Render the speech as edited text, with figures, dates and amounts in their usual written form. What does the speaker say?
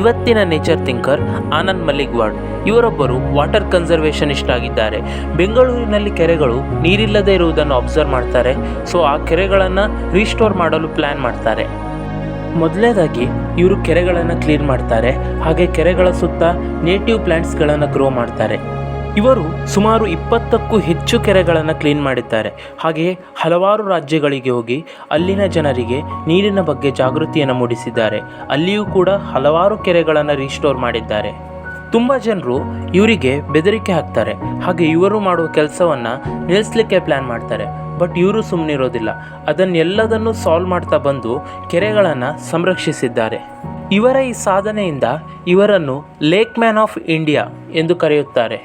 ಇವತ್ತಿನ nature thinker Anand ಮಲ್ಲಿಗ್ವಾಡ್ ಇವರೊಬ್ಬರು water conservationist ಆಗಿದ್ದಾರೆ. ಬೆಂಗಳೂರಿನಲ್ಲಿ ಕೆರೆಗಳು ನೀರಿಲ್ಲದೆ ಇರುವುದನ್ನು ಅಬ್ಸರ್ವ್ ಮಾಡ್ತಾರೆ. ಸೊ ಆ ಕೆರೆಗಳನ್ನು ರೀಸ್ಟೋರ್ ಮಾಡಲು ಪ್ಲ್ಯಾನ್ ಮಾಡ್ತಾರೆ. ಮೊದಲನೇದಾಗಿ ಇವರು ಕೆರೆಗಳನ್ನು ಕ್ಲೀನ್ ಮಾಡ್ತಾರೆ. ಹಾಗೆ ಕೆರೆಗಳ ಸುತ್ತ ನೇಟಿವ್ ಪ್ಲ್ಯಾಂಟ್ಸ್ಗಳನ್ನು ಗ್ರೋ ಮಾಡ್ತಾರೆ. ಇವರು ಸುಮಾರು 20ಕ್ಕೂ ಹೆಚ್ಚು ಕೆರೆಗಳನ್ನು ಕ್ಲೀನ್ ಮಾಡಿದ್ದಾರೆ. ಹಾಗೆಯೇ ಹಲವಾರು ರಾಜ್ಯಗಳಿಗೆ ಹೋಗಿ ಅಲ್ಲಿನ ಜನರಿಗೆ ನೀರಿನ ಬಗ್ಗೆ ಜಾಗೃತಿಯನ್ನು ಮೂಡಿಸಿದ್ದಾರೆ. ಅಲ್ಲಿಯೂ ಕೂಡ ಹಲವಾರು ಕೆರೆಗಳನ್ನು ರೀಸ್ಟೋರ್ ಮಾಡಿದ್ದಾರೆ. ತುಂಬ ಜನರು ಇವರಿಗೆ ಬೆದರಿಕೆ ಹಾಕ್ತಾರೆ. ಹಾಗೆ ಇವರು ಮಾಡುವ ಕೆಲಸವನ್ನು ನಿಲ್ಲಿಸಲಿಕ್ಕೆ ಪ್ಲ್ಯಾನ್ ಮಾಡ್ತಾರೆ. ಬಟ್ ಇವರು ಸುಮ್ಮನಿರೋದಿಲ್ಲ. ಅದನ್ನೆಲ್ಲದನ್ನು ಸಾಲ್ವ್ ಮಾಡ್ತಾ ಬಂದು ಕೆರೆಗಳನ್ನು ಸಂರಕ್ಷಿಸಿದ್ದಾರೆ. ಇವರ ಈ ಸಾಧನೆಯಿಂದ ಇವರನ್ನು ಲೇಕ್ ಮ್ಯಾನ್ ಆಫ್ ಇಂಡಿಯಾ ಎಂದು ಕರೆಯುತ್ತಾರೆ.